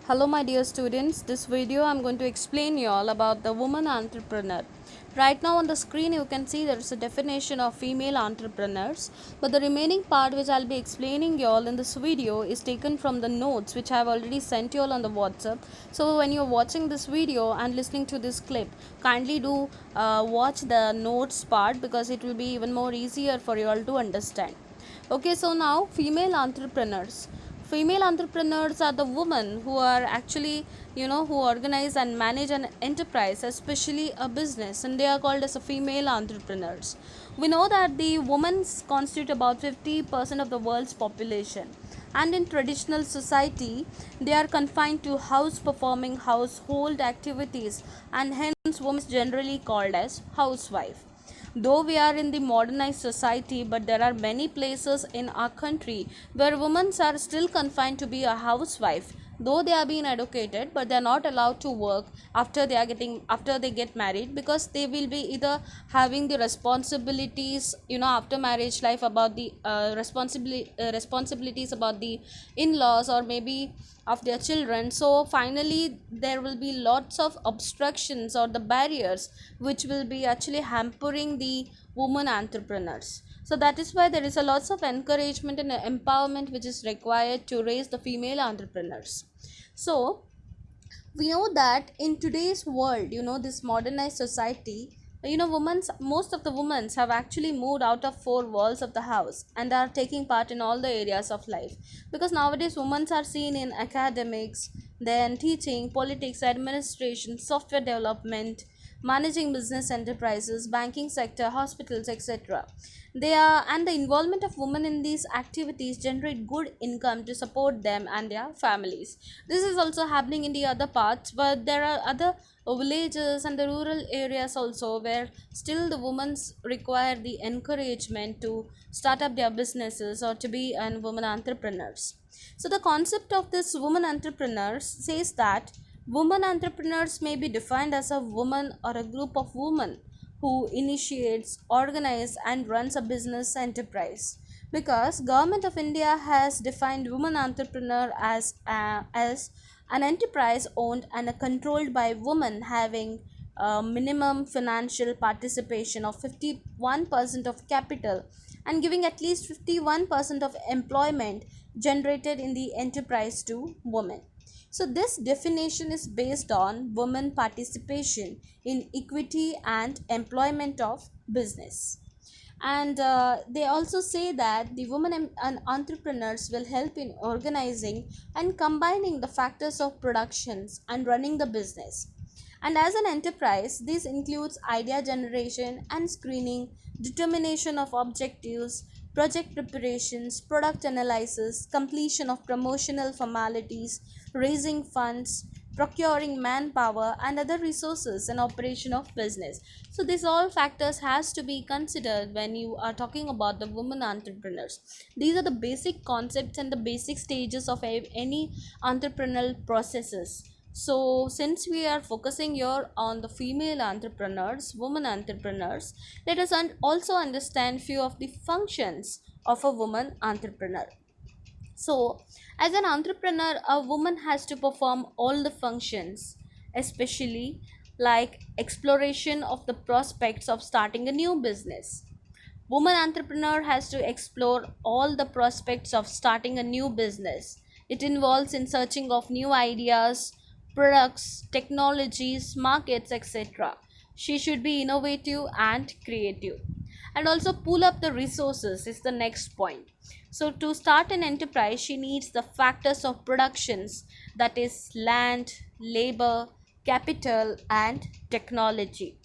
Hello my dear students, this video I'm going to explain you all about the woman entrepreneur. Right now on the screen you can see there is a definition of female entrepreneurs, but the remaining part which I'll be explaining you all in this video is taken from the notes which I have already sent you all on the WhatsApp. So when you're watching this video and listening to this clip, kindly do watch the notes part because it will be even more easier for you all to understand. Okay, so now female entrepreneurs are the women who are actually who organize and manage an enterprise, especially a business, and they are called as a female entrepreneurs. We know that the women constitute about 50% of the world's population, and in traditional society they are confined to house performing household activities, and hence women is generally called as housewife. Though we are in the modernized society, but there are many places in our country where women are still confined to be a housewife. Though they are being educated, but they are not allowed to work after they get married, because they will be either having the responsibilities after marriage life about the responsibilities about the in-laws, or maybe of their children. So finally there will be lots of obstructions or the barriers which will be actually hampering the women entrepreneurs. So that is why there is a lots of encouragement and empowerment which is required to raise the female entrepreneurs. So we know that in today's world, this modernized society, women's most of the women have actually moved out of four walls of the house and are taking part in all the areas of life, because nowadays women are seen in academics, then teaching, politics, administration, software development, managing business enterprises, banking sector, hospitals, etc. They are, and the involvement of women in these activities generate good income to support them and their families. This is also happening in the other parts, but there are other villages and the rural areas also where still the women require the encouragement to start up their businesses or to be an women entrepreneurs. So the concept of this woman entrepreneurs says that woman entrepreneurs may be defined as a woman or a group of women who initiates, organizes and runs a business enterprise. Because Government of India has defined woman entrepreneur as an enterprise owned and controlled by women having a minimum financial participation of 51% of capital and giving at least 51% of employment generated in the enterprise to women. So, this definition is based on women participation in equity and employment of business. And they also say that the women and entrepreneurs will help in organizing and combining the factors of productions and running the business. And as an enterprise, this includes idea generation and screening, determination of objectives, project preparations, product analysis, completion of promotional formalities, raising funds, procuring manpower and other resources, and operation of business. So these all factors has to be considered when you are talking about the women entrepreneurs. These are the basic concepts and the basic stages of any entrepreneurial processes. So since we are focusing here on the female entrepreneurs, women entrepreneurs, let us also understand few of the functions of a woman entrepreneur. So, as an entrepreneur, a woman has to perform all the functions, especially like exploration of the prospects of starting a new business. Woman entrepreneur has to explore all the prospects of starting a new business. It involves in searching of new ideas, products, technologies, markets, etc. She should be innovative and creative. And also pull up the resources is the next point. So to start an enterprise, she needs the factors of productions, that is land, labor, capital and technology.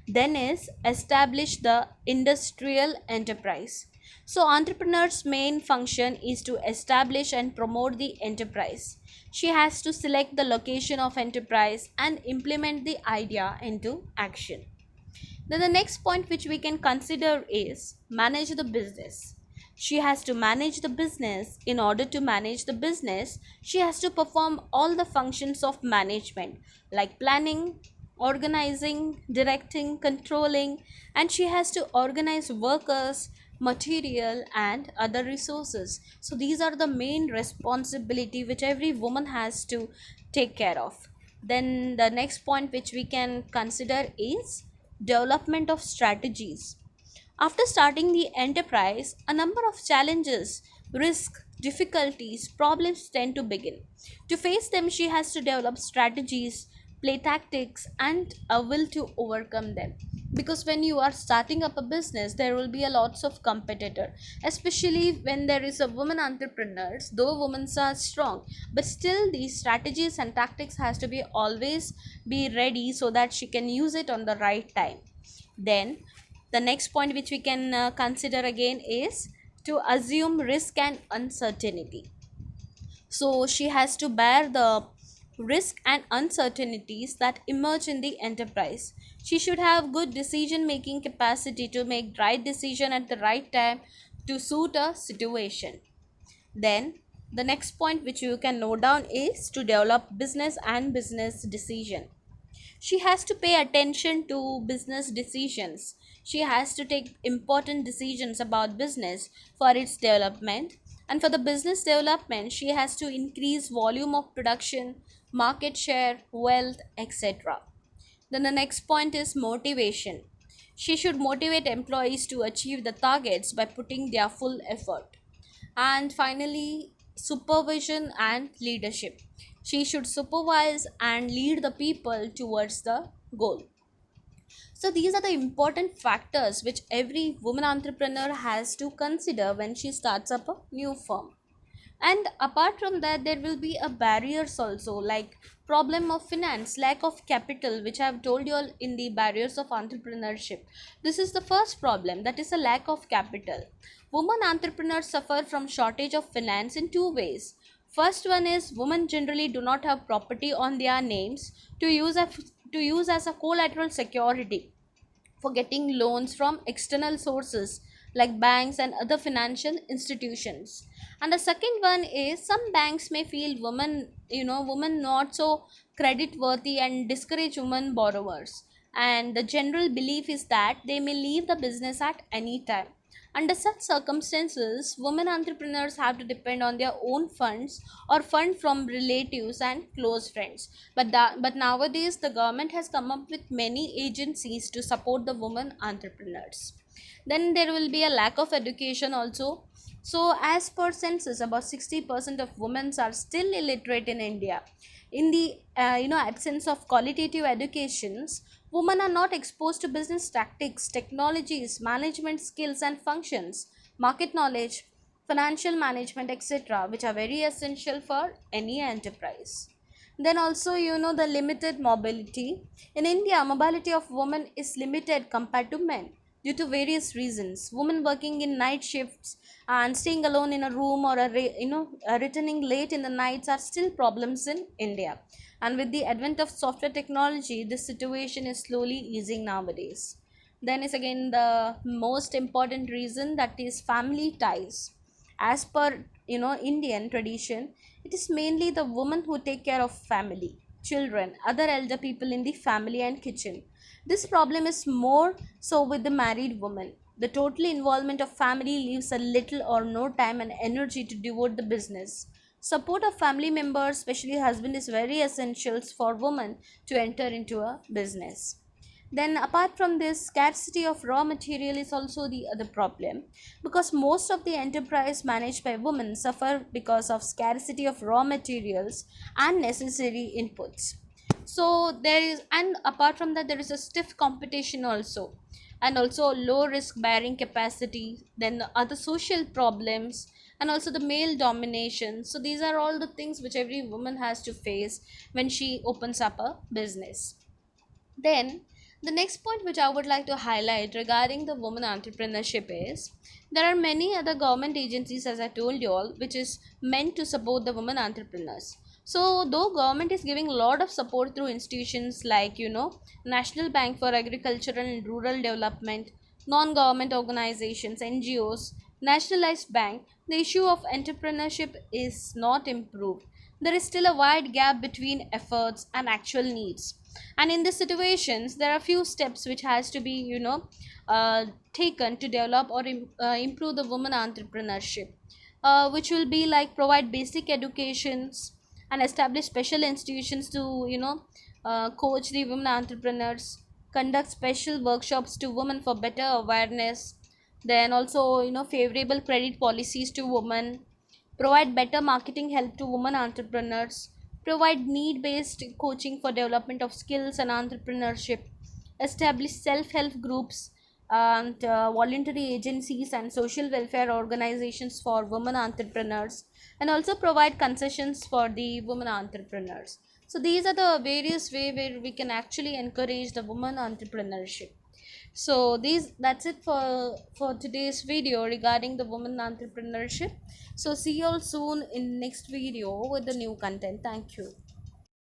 Then is establish the industrial enterprise. So entrepreneur's main function is to establish and promote the enterprise. She has to select the location of enterprise and implement the idea into action. Then the next point which we can consider is manage the business. She has to manage the business. In order to manage the business, she has to perform all the functions of management like planning, organizing, directing, controlling, and she has to organize workers, material and other resources. So these are the main responsibility which every woman has to take care of. Then the next point which we can consider is development of strategies. After starting the enterprise, a number of challenges, risks, difficulties, problems tend to begin. To face them, she has to develop strategies, play tactics, and a will to overcome them. Because when you are starting up a business, there will be a lots of competitor, especially when there is a woman entrepreneurs. Though women are strong, but still these strategies and tactics has to be always be ready so that she can use it on the right time. Then the next point which we can consider again is to assume risk and uncertainty. So she has to bear the risk and uncertainties that emerge in the enterprise. She should have good decision making capacity to make right decision at the right time to suit a situation. Then the next point which you can note down is to develop business and business decision. She has to pay attention to business decisions. She has to take important decisions about business for its development. And for the business development, she has to increase volume of production, market share, wealth, etc. Then the next point is motivation. She should motivate employees to achieve the targets by putting their full effort. And finally, supervision and leadership. She should supervise and lead the people towards the goal. So these are the important factors which every woman entrepreneur has to consider when she starts up a new firm. And apart from that, there will be a barriers also, like problem of finance, lack of capital, which I have told you all in the barriers of entrepreneurship. This is the first problem, that is a lack of capital. Women entrepreneurs suffer from shortage of finance in two ways. First one is women generally do not have property on their names to use as a collateral security for getting loans from external sources like banks and other financial institutions. And the second one is some banks may feel women not so credit worthy and discourage women borrowers. And the general belief is that they may leave the business at any time. Under such circumstances, women entrepreneurs have to depend on their own funds or fund from relatives and close friends. But nowadays, the government has come up with many agencies to support the women entrepreneurs. Then there will be a lack of education also. So, as per census, about 60% of women are still illiterate in India. In the absence of qualitative educations, women are not exposed to business tactics, technologies, management skills and functions, market knowledge, financial management, etc., which are very essential for any enterprise. Then also, the limited mobility. In India, mobility of women is limited compared to men due to various reasons. Women working in night shifts and staying alone in a room or returning late in the nights are still problems in India. And with the advent of software technology, this situation is slowly easing nowadays. Then is again the most important reason, that is family ties. As per Indian tradition, it is mainly the women who take care of family, children, other elder people in the family and kitchen. This problem is more so with the married woman. The total involvement of family leaves a little or no time and energy to devote the business. Support of family members, especially husband, is very essential for women to enter into a business. Then apart from this, scarcity of raw material is also the other problem, because most of the enterprise managed by women suffer because of scarcity of raw materials and necessary inputs. So there is, and apart from that, there is a stiff competition also, and also low risk bearing capacity, then other social problems, and also the male domination. So these are all the things which every woman has to face when she opens up a business. Then, the next point which I would like to highlight regarding the women entrepreneurship is there are many other government agencies, as I told you all, which is meant to support the women entrepreneurs. So, though government is giving a lot of support through institutions like National Bank for Agricultural and Rural Development, non-government organizations, NGOs, nationalized bank, the issue of entrepreneurship is not improved. There is still a wide gap between efforts and actual needs. And in these situations there are few steps which has to be taken to develop or improve the women entrepreneurship, which will be like provide basic educations and establish special institutions to coach the women entrepreneurs, conduct special workshops to women for better awareness, then also favorable credit policies to women, provide better marketing help to women entrepreneurs, provide need based coaching for development of skills and entrepreneurship, establish self help groups and voluntary agencies and social welfare organizations for women entrepreneurs, and also provide concessions for the women entrepreneurs. So these are the various way where we can actually encourage the women entrepreneurship. So these that's it for today's video regarding the women entrepreneurship. So see you all soon in next video with the new content. Thank you.